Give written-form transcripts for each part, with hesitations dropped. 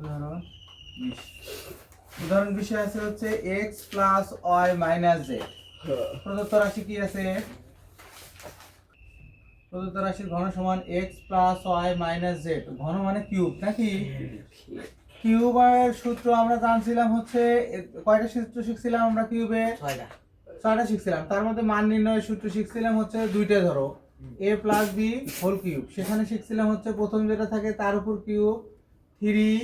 উদাহরণ 20 উদাহরণ বিষয় আছে হচ্ছে x plus y minus z। প্রদত্ত রাশি কি আছে? প্রদত্ত রাশির ঘন সমান x plus y minus z। ঘন মানে কিউব নাকি? কিউবের সূত্র আমরা জানছিলাম হচ্ছে কয়টা সূত্র শিখছিলাম আমরা কিউবে? 6টা শিখছিলাম। তার মধ্যে মান নির্ণয়ের সূত্র শিখছিলাম হচ্ছে দুইটা, ধরো a plus b whole cube. সেখানে শিখছিলাম হচ্ছে প্রথম যেটা থাকে তার উপর কিউব 3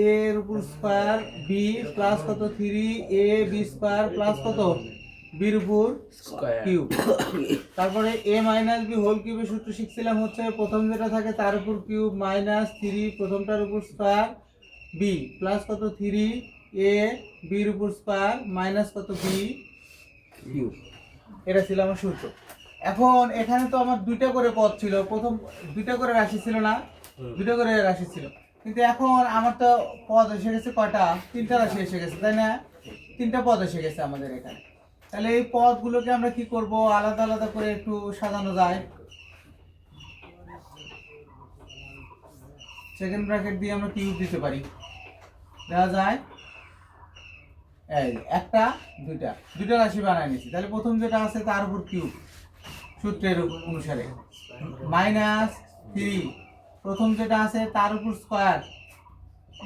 a এর উপর স্কয়ার b প্লাস কত 3 a b স্কয়ার প্লাস কত b এর উপর কিউব। তারপরে a মাইনাস b হোল কিউবের সূত্র শিখছিলাম হচ্ছে প্রথম যেটা থাকে তার উপর কিউব মাইনাস 3 প্রথমটার উপর স্কয়ার b প্লাস কত 3 a b এর উপর স্কয়ার মাইনাস কত b কিউব। এটা ছিল আমার সূত্র। এখন এখানে তো আমার দুইটা করে পদ ছিল, প্রথম দুইটা করে রাশি ছিল না? দুইটা করে রাশি ছিল, কিন্তু এখন আমার তো পদ এসে গেছে কয়টা? 3টা রাশি এসে গেছে, তাই না? 3টা পদ এসে গেছে আমাদের এখানে। তাহলে এই পদগুলোকে আমরা কি করব? আলাদা আলাদা করে একটু সাজানো যায়। সেকেন্ড ব্র্যাকেট দিয়ে আমরা কিউব দিতে পারি, দেওয়া যায়। এই একটা দুইটা রাশি বানায় নিছি। তাহলে প্রথম যেটা আছে তার উপর কিউব সূত্রের অনুসারে মাইনাস 3 প্রথম যেটা আছে তার উপর স্কয়ার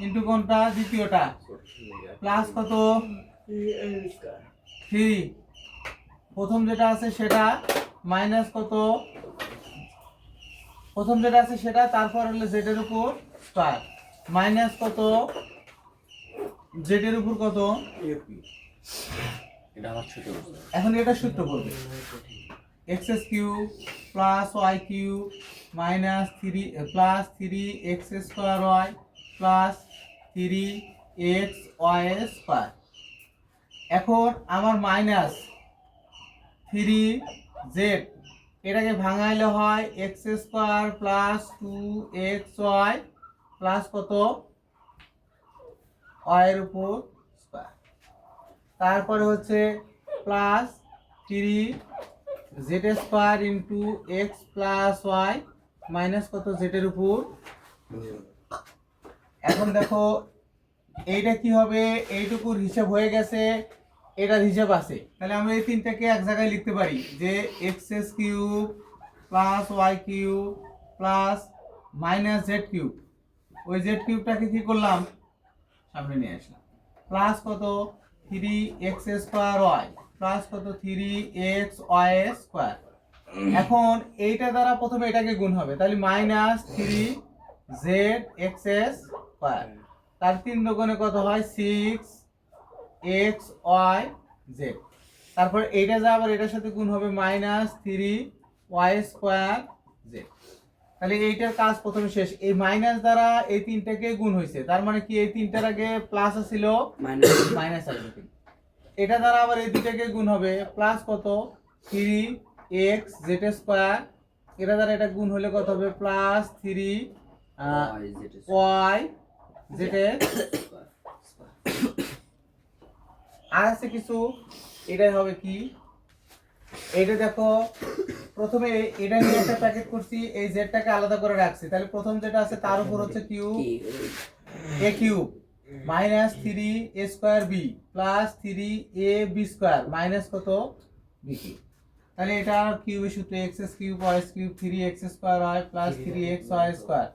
ইনটু কোনটা? দ্বিতীয়টা প্লাস কত 3 প্রথম যেটা আছে সেটা মাইনাস কত প্রথম যেটা আছে সেটা, তারপর হলো z এর উপর স্কয়ার মাইনাস কত z এর উপর কত। এটা আমার ছোট। এখন এটা সূত্র করবে x cube plus y cube minus 3 plus 3x square y plus 3x y square. এখন আমার মাইনাস 3z এটাকে ভাঙাইলে হয় x square plus 2xy plus কত y এর উপর স্কয়ার। তারপরে হচ্ছে plus 3z square into x plus y minus কত z এর উপর। এখন দেখো এইটা কি হবে? এইটুকুর হিসাব হয়ে গেছে, এটার হিসাব আছে। তাহলে আমরা এই তিনটাকে এক জায়গায় লিখতে পারি যে x cube plus y cube plus minus z cube. ওই z কিউবটাকে কি করলাম? সামনে নিয়ে আসলাম। প্লাস কত 3x স্কয়ার y প্লাস কত 3x y স্কয়ার। এখন এইটা দ্বারা প্রথমে এটাকে গুণ হবে, তাহলে মাইনাস 3z x স্কয়ার। তার 3 দুগুণে কত হয়? 6x y z। তারপর এইটা যা আবার এটার সাথে গুণ হবে মাইনাস 3y স্কয়ার z। তাহলে এইটার কাজ প্রথমে শেষ। এই মাইনাস দ্বারা এই তিনটাকে গুণ হয়েছে, তার মানে কি এই তিনটার আগে প্লাস ছিল, মাইনাস আসবে। এটা দ্বারা আবার এই দুইটাকে গুণ হবে প্লাস কত 3x z স্কয়ার। এটা দ্বারা এটা গুণ হলে কত হবে? প্লাস 3y z আর আছে কিছু, এটাই হবে কি? এইটা দেখো প্রথমে এটা নিয়ে একটা প্যাকেট করছি, এই জেডটাকে আলাদা করে রাখছি। তাহলে প্রথম যেটা আছে তার উপর হচ্ছে cube a cube minus 3a square b plus 3ab square minus কত b কিউব। তাহলে এটা কিউবের সূত্র x cube y cube 3x square y plus 3x y square.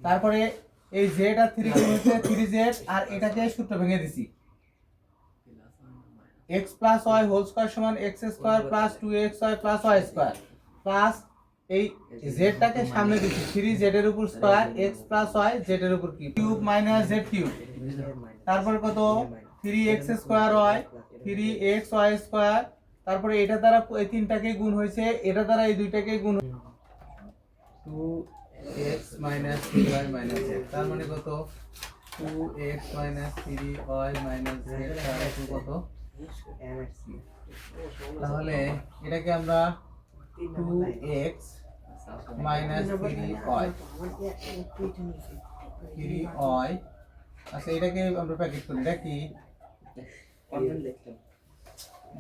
তারপরে এই z আর 3 গুণ হচ্ছে 3z, আর এটাকে সূত্র ভেঙে দিছি x plus y whole square সমান x square plus 2xy plus y square plus এই z টাকে সামনে দিছি 3z এর উপর square x plus y z এর উপর কিউব মাইনাস z কিউব। তারপর কত 3x square y 3x y square. তারপরে এটা দ্বারা এই তিনটাকে গুণ হয়েছে, এটা দ্বারা এই দুইটাকে গুণ 2x 3y z। তার মানে কত 2x 3y z তার কত। তাহলে এটাকে আমরা 2x 3y আচ্ছা এটাকে আমরা প্যাকেট করি, এটা কি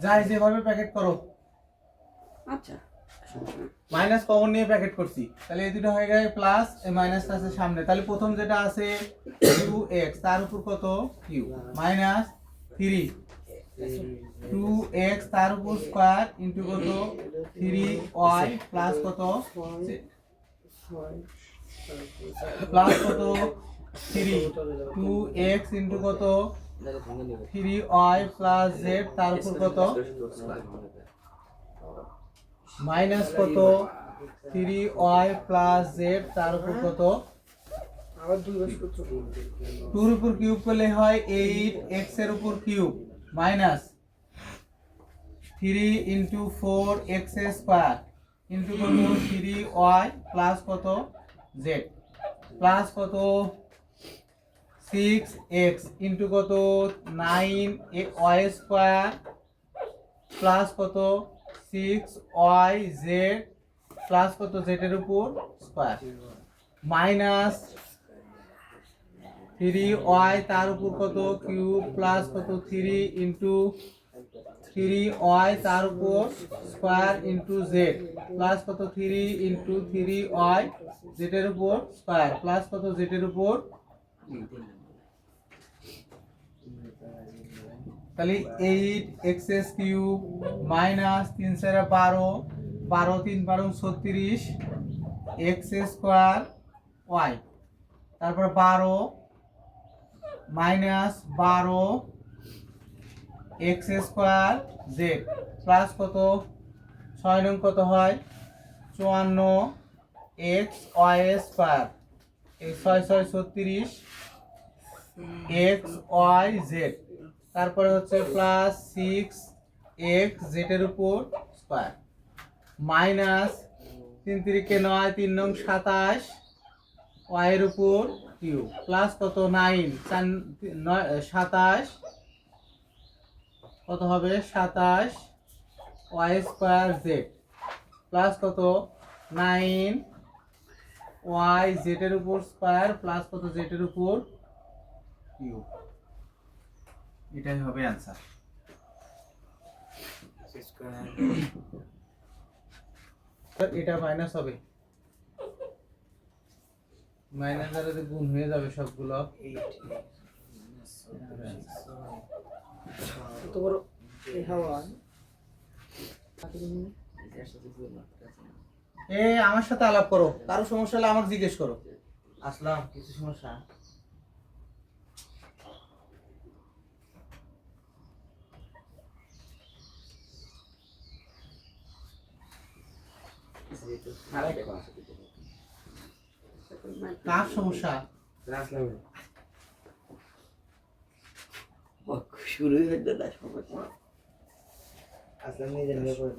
যাই যেভাবে প্যাকেট করো। আচ্ছা মাইনাস কমন নিয়ে ব্র্যাকেট করছি, তাহলে এই দুটো হয়ে গেছে প্লাস, এই মাইনাসটা আছে সামনে, তাহলে প্রথম যেটা আছে 2x তার উপর কত কিউ মাইনাস 2x তার উপর স্কয়ার ইনটু কত 3y প্লাস কত প্লাস কত 2x ইনটু কত 3y প্লাস z তার উপর কত মাইনাস কত 3y প্লাস z তার উপর কত আবার 2 এর উপর কিউব করলে হয় 8x এর উপর cube minus 3 into 4x square into কত 3y প্লাস কত z প্লাস কত 6x ইনটু কত 9y স্কয়ার প্লাস কত 6yz প্লাস কত z এর উপর স্কয়ার মাইনাস 3y তার উপর কত কিউব প্লাস কত 3 ইনটু 3y তার উপর স্কয়ার ইনটু z প্লাস কত 3 ইনটু 3y z এর উপর স্কয়ার প্লাস কত z এর উপর তাহলে 8x cube minus 3 4 12 12 3 12 36 x square y তারপর 12 minus 12 x square z plus কত 6 নং কত হয় 54 x y স্কয়ার এই 6 6 36 x y z তারপরে হচ্ছে প্লাস 6 x z এর উপর স্কয়ার মাইনাস 3 3 কে 9 3 নং 27 y এর উপর কিউব প্লাস কত 9 27 কত হবে 27 y স্কয়ার z প্লাস কত 9 y z এর উপর স্কয়ার প্লাস কত z এর উপর কিউব এটাই হবে आंसर এটা মাইনাস হবে মাইনাস দ্বারা গুণ হয়ে যাবে সবগুলো তো বড় এই হাওয়া আমার সাথে আলাপ করো, কারো সমস্যা হলে আমাকে জিজ্ঞেস করো। আসলাম কিছু সমস্যা কার সমস্যা শুরু হয়ে গেল সমস্যা আসলে নিজে নিজে করে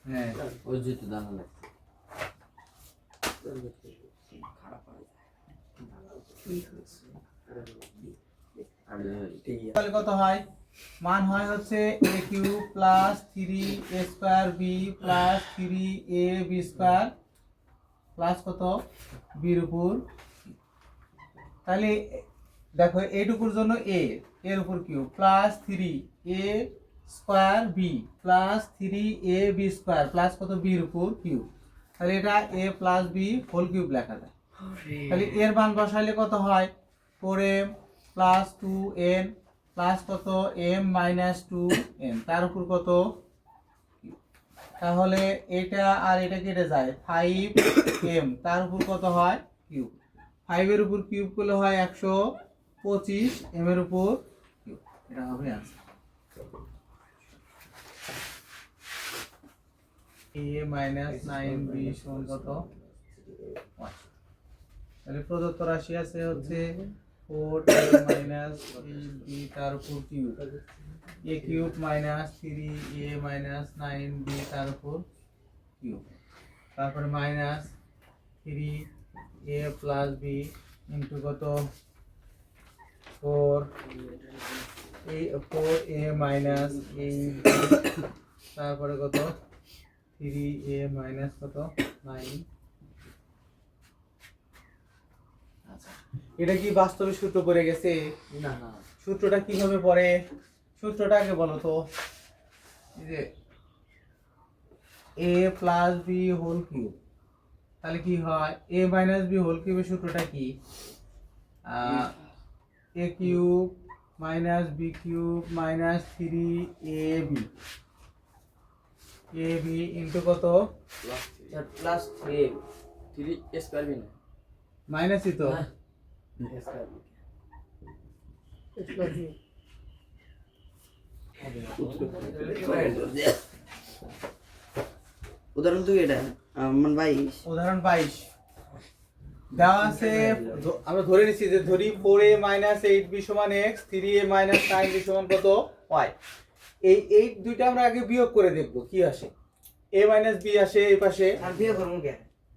হ্যাঁ ওই যেতে দানা লাগছে তাহলে কত হয় মান হয় হচ্ছে a cube plus 3a square b plus 3ab square plus কত b এর উপর তাহলে দেখো এইটুকুর জন্য a এর উপর cube plus 3a square b plus 3ab square plus কত b এর উপর কিউব তাহলে এটা a plus b whole cube লেখা যায় তাহলে এর মান বসাইলে কত হয় 4m প্লাস 2n প্লাস কত m মাইনাস 2n তার উপর কত তাহলে এটা আর এটা কেটে যায় 5m তার উপর কত হয় কিউব 5 এর উপর কিউব করলে হয় 125 m এর উপর কিউব এটা হবে आंसर a মাইনাস 9b সমান কত 1 তাহলে প্রদত্ত রাশি আছে হচ্ছে 4a মাইনাস 8b তার উপর cube a cube minus 3a minus 9b তার উপর কিউব তারপরে minus 3a plus b into কত 4a মাইনাস 8b তারপরে কত 3a মাইনাস কত 9 আচ্ছা এটা কি বাস্তবে সূত্র পড়ে গেছে না না সূত্রটা কিভাবে পড়ে সূত্রটা আগে বলো তো এই যে এ প্লাস বি হোল কিউব, তাহলে কি হয় এ মাইনাস বি হোল কিউবের সূত্রটা কি a cube minus b cube minus 3ab into কত প্লাস 3 3 স্কয়ার বি না মাইনাসই তো উদাহরণ তুই এটা মানে 22 উদাহরণ 22 দেওয়া আছে আমরা ধরে নিচ্ছি যে ধরি 4a মাইনাস 8b সমান x 3a মাইনাস 9b সমান কত y এই 8 দুইটা আমরা আগে বিয়োগ করে দেখব কি আসে a মাইনাস b আসে এই পাশে আর বিয়োগ করুন কে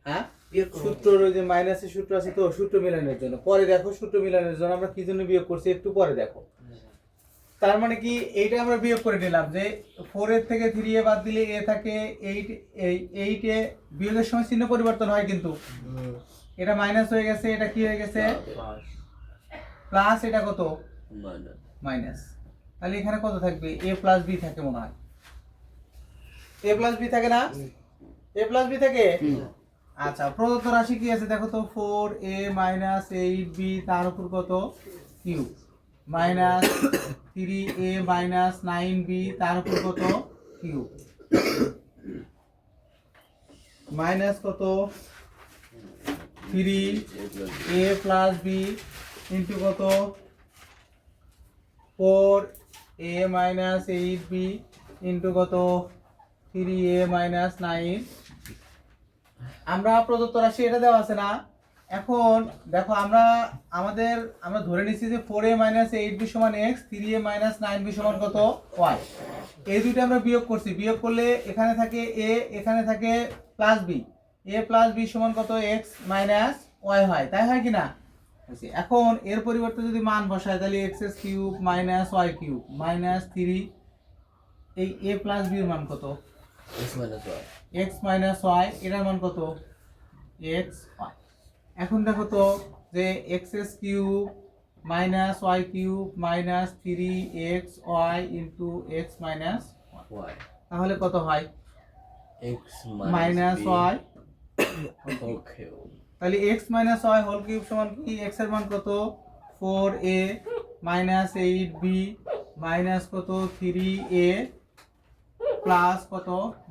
হ্যাঁ বিয়োগ করুন সূত্র ওই যে মাইনাসের সূত্র আছে তো সূত্র মিলানোর জন্য পরে দেখো সূত্র মিলানোর জন্য আমরা কি জন্য বিয়োগ করছি একটু পরে দেখো তার মানে কি এইটা আমরা বিয়োগ করে নিলাম যে 4 এর থেকে 3a বাদ দিলে a থাকে 8 এই 8 এ বিয়োগের সময় চিহ্ন পরিবর্তন হয় কিন্তু এটা মাইনাস হয়ে গেছে এটা কি হয়ে গেছে প্লাস এটা কত মাইনাস মাইনাস তাহলে এখানে কত থাকবে a প্লাস b থাকে মনে হয় a প্লাস b থাকে না a প্লাস b থাকে আচ্ছা প্রদত্ত রাশি কি আছে দেখো তো 4a মাইনাস 8b তার উপর কত cube minus 3a minus 9b তার উপর কত কিউব মাইনাস কত 3a প্লাস b ইন্টু কত 4a মাইনাস 8b ইন্টু কত 3a মাইনাস 9 আমরা প্রদত্ত রাশি এটা দেওয়া আছে না এখন দেখো আমরা ধরে নিচ্ছি যে 4a মাইনাস 8b সমান x 3a মাইনাস 9b সমান কত y এই দুইটা আমরা বিয়োগ করছি বিয়োগ করলে এখানে থাকে a এখানে থাকে plus b a plus b সমান কত x মাইনাস y হয় তাই হয় কি না এখন এর পরিবর্তে যদি মান বসাই তাহলে x cube minus y cube minus 3 এই a প্লাস b এর মান কত x minus y x minus y এটার মান কত x y এখন দেখো তো যে x cube minus y cube minus 3xy into x minus y তাহলে কত হয় x মাইনাস y ওকে তাহলে x minus y whole cube সমান কি x এর মান কত 4a মাইনাস 8b মাইনাস কত 3a প্লাস কত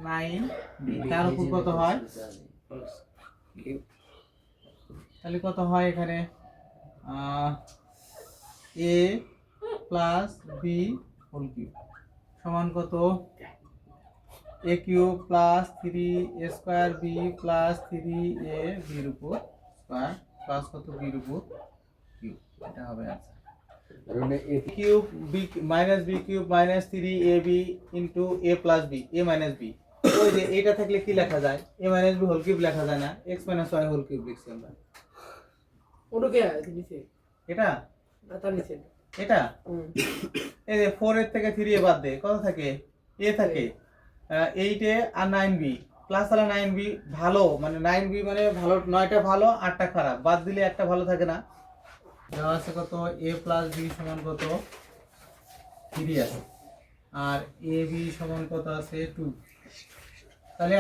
9b তার উপর কত হয় তাহলে কত হয় এখানে a plus b whole cube সমান কত a cube plus 3a square b plus 3a b এর উপর স্কয়ার প্লাস কত b এর উপর কিউব এটা হবে आंसर মানে a cube b minus b cube minus 3ab into a plus b a minus b ওই যে এটা থাকলে কি লেখা যায় a minus b whole cube লেখা যায় না x minus y whole cube লিখছি আমরা ওটা কে আছে নিচে এটা তার নিচে এটা এই যে 4 এর থেকে 3 এ বাদ দে কত থাকে a থাকে 8 এ আর 9b প্লাস আর 9b ভালো মানে 9b মানে ভালো 9টা ভালো 8টা খারাপ বাদ দিলে একটা ভালো থাকে না দেওয়া আছে কত a প্লাস b সমান কত 3 আছে আর ab সমান কত আছে 2 তাহলে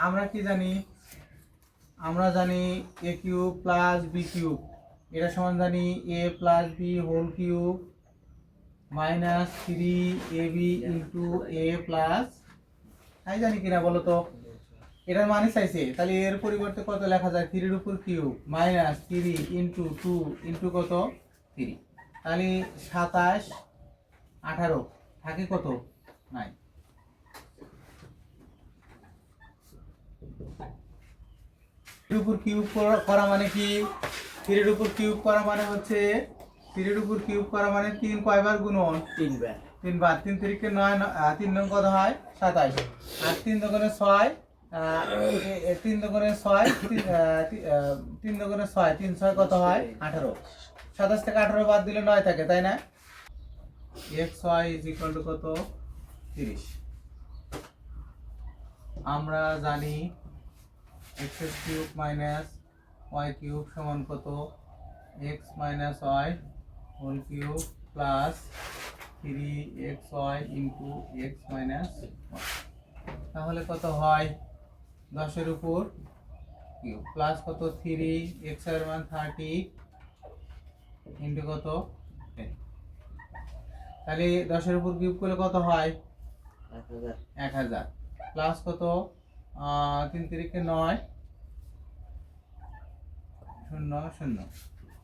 আমরা কি জানি আমরা জানি a cube plus b cube এটা সমান জানি a plus b whole cube minus 3ab into a plus তাই জানি কিনা বলো তো এটার মানে চাইছে তাহলে এর পরিবর্তে কত লেখা যায় 3 এর উপর কিউব মাইনাস 3 ইন্টু 2 ইন্টু কত 3 তাহলে 27 18 থাকে কত 9 3 এর উপর কিউব করা মানে কি 3 এর উপর কিউব করা মানে হচ্ছে 3 এর উপর কিউব করা মানে 3 কয়বার গুণন 3 বার 3 বার 3 3 9 3 নং কত হয় 27 আর 3 দোকানে 6 3 দোকানে 6 3 দোকানে 6 3 6 কত হয় 18 27 থেকে 18 বাদ দিলে 9 থাকে তাই না xy কত 30 আমরা জানি x cube minus y cube সমান কত x minus y whole cube plus 3xy into x minus y তাহলে কত হয় 10 এর উপর কিউব প্লাস কত 3 x এর মান 30 ইনটু কত 10। তাহলে 10 এর উপর কিউব করলে কত হয় 1000 প্লাস কত 3 3 9 0 0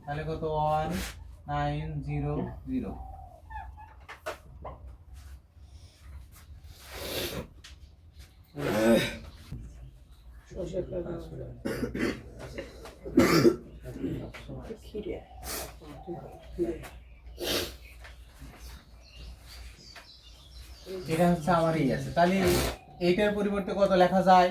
তাহলে কত 1900। খিরে এটা হচ্ছে আমার এই আছে। তাহলে এইটার পরিবর্তে কত লেখা যায়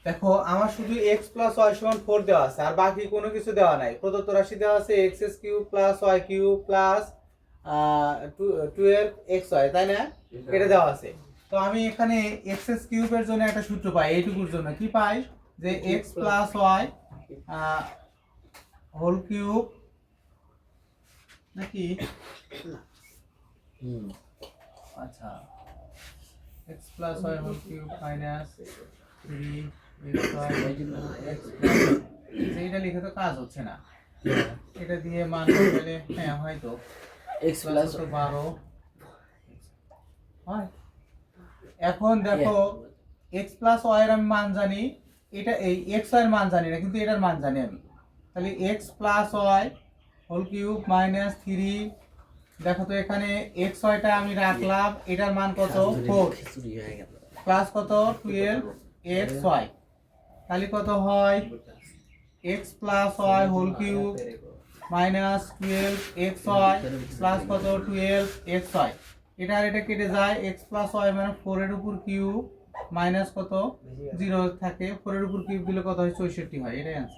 দেখো আমার শুধু x প্লাস y সমান 4 দেওয়া আছে আর বাকি কোনো কিছু দেওয়া নাই। প্রদত্ত রাশি দেওয়া আছে x cube plus y cube plus 12xy, তাই না? এটা দেওয়া আছে। তো আমি এখানে x কিউবের জন্য একটা সূত্র পাই, এইটুকুর জন্য কি পাই যে x plus y whole cube নাকি আচ্ছা x plus y whole cube minus 3xy এইটা লিখে তো কাজ হচ্ছে না, এটা দিয়ে মান বদলে হ্যাঁ হয়তো x প্লাস 12 হয়। এখন দেখো x প্লাস y এর আমি মান জানি, এটা এই x y এর মান জানি না কিন্তু এটার মান জানি আমি। তাহলে x plus y whole cube minus 3, দেখো তো এখানে x y টা আমি রাখলাম, এটার মান কত 4 প্লাস কত 12xy, তাহলে কত হয় x plus y whole cube minus 12xy plus কত 12xy, এটা আর এটা কেটে যায় x প্লাস y মানে 4 এর উপর কিউব মাইনাস কত 0 থাকে, 4 এর উপর কিউব দিলে কত হয় 64 হয়। এটাই आंसर।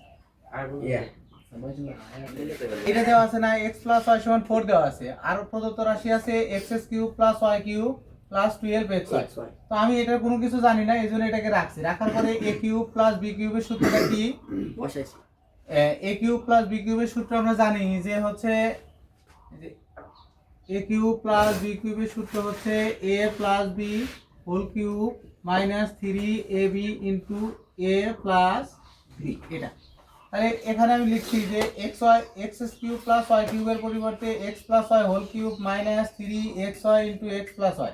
এটা দেওয়া আছে না x প্লাস y সমান 4 দেওয়া আছে আর প্রদত্ত রাশি আছে x cube plus y cube plus 12xy। তো আমি এটার কোনো কিছু জানি না, এইজন্য এটাকে রাখছি। রাখার পরে a কিউব প্লাস b কিউবের সূত্রটা কি বসাইছি a কিউব প্লাস b কিউবের সূত্র আমরা জানি যে হচ্ছে a কিউব প্লাস b কিউবের সূত্র হচ্ছে a plus b whole cube minus 3ab into a plus b। এটা তাহলে এখানে আমি লিখছি যে x কিউব প্লাস y কিউবের পরিবর্তে x plus y whole cube minus 3xy into x plus y।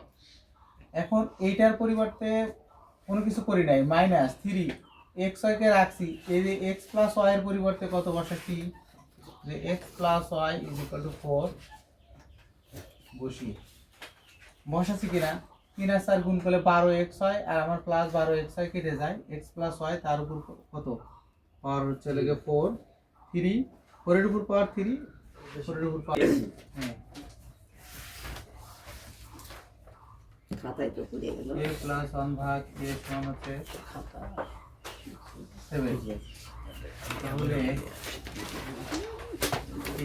এখন এইটার পরিবর্তে কোনো কিছু করি নাই, মাইনাস 3xy কে রাখছি, এই যে x প্লাস y এর পরিবর্তে কত বসাচ্ছি যে x plus y is equal to 4 বসাচ্ছি কিনা 3 আর 4 গুণ করলে 12xy আর আমার প্লাস 12xy কেটে যায়, x প্লাস y তার উপর কত পাওয়ার হচ্ছে লাগে 4 3 4 এর উপর পাওয়ার 3 4 এর উপর পাওয়ার হ্যাঁ খাতায় তো পুড়ে গেল a প্লাস 1 ভাগ a সমান হচ্ছে 7। তাহলে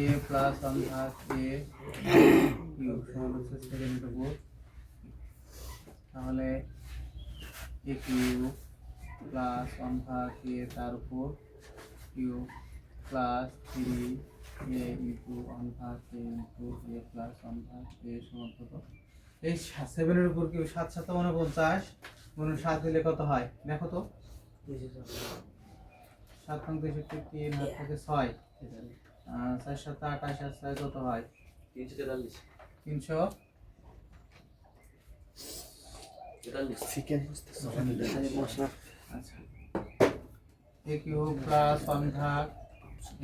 a প্লাস 1 ভাগ a কিউব সমান হচ্ছে 7 এর উপর, তাহলে a কিউব প্লাস 1 ভাগ a তার উপর কিউব প্লাস 3a ইনটু 1 ভাগ a ইনটু a প্লাস 1 ভাগ a সমান কত এই 7 এর উপর কিউব 7 7 49 গুণ 7 দিলে কত হয় দেখো তো 7 নং 63 3 হাত থেকে 6 4 7 28 আর 6 কত হয় 300 চিকেন মশলা আচ্ছা a কিউব প্লাস 1 ভাগ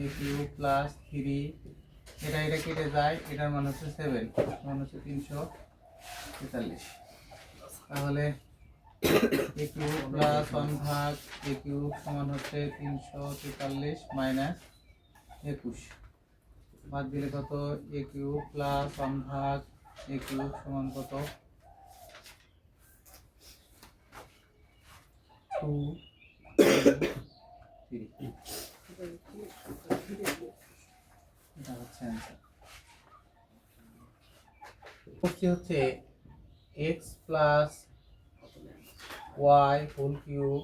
a কিউব প্লাস 3 এটা কেটে যায়, এটার মান হচ্ছে 7 মান হচ্ছে 343। তাহলে a কিউব প্লাস 1 ভাগ a কিউব সমান হচ্ছে 343 মাইনাস 21, বাদ দিলে কত a কিউব প্লাস 1 ভাগ a কিউব সমান কত 2 3। এটা হচ্ছে आंसर। হচ্ছে x plus y whole cube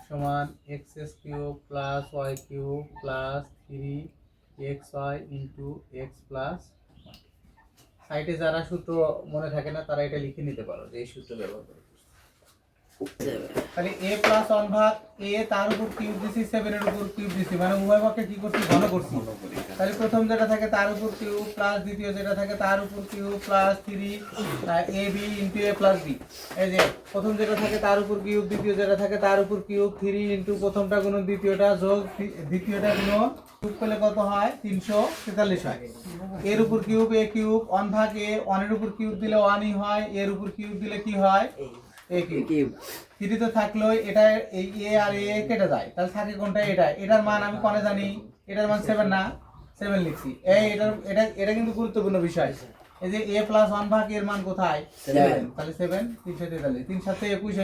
সমান x cube plus y cube plus 3xy into x plus সাইটে যারা সূত্র মনে থাকে না তারা এটা লিখে নিতে পারো যে এই সূত্র ব্যবহার করে। তাহলে a প্লাস 1 ভাগ a তার উপর কিউব দিছি 7 এর উপর কিউব দিছি মানে উভয় পক্ষে কি করছি ঘন করছি। তাহলে প্রথম যেটা থাকে তার উপর কিউব প্লাস দ্বিতীয় যেটা থাকে তার উপর cube plus 3 ab into a plus b। এই যে প্রথম যেটা থাকে তার উপর কিউব দ্বিতীয় যেটা থাকে তার উপর কিউব 3 ইনটু প্রথমটা গুণ দ্বিতীয়টা যোগ দ্বিতীয়টা গুণ কিউব করলে কত হয় 343 হয়। এর উপর কিউব a কিউব 1 ভাগ a 1 এর উপর কিউব দিলে 1ই হয়, এর উপর কিউব দিলে কি হয় a কিউব। থ্রি তো থাকলো এটা এই এ আর এ কেটে যায় তাহলে থাকে কোনটা এটা, এটার মান আমি কোনে জানি এটার মান 7 না 7 লিখছি। এই এটা কিন্তু গুরুত্বপূর্ণ বিষয়। এই যে a প্লাস 1 ভাগ এর মান কোথায় 7 তাহলে 7 343 3 7 21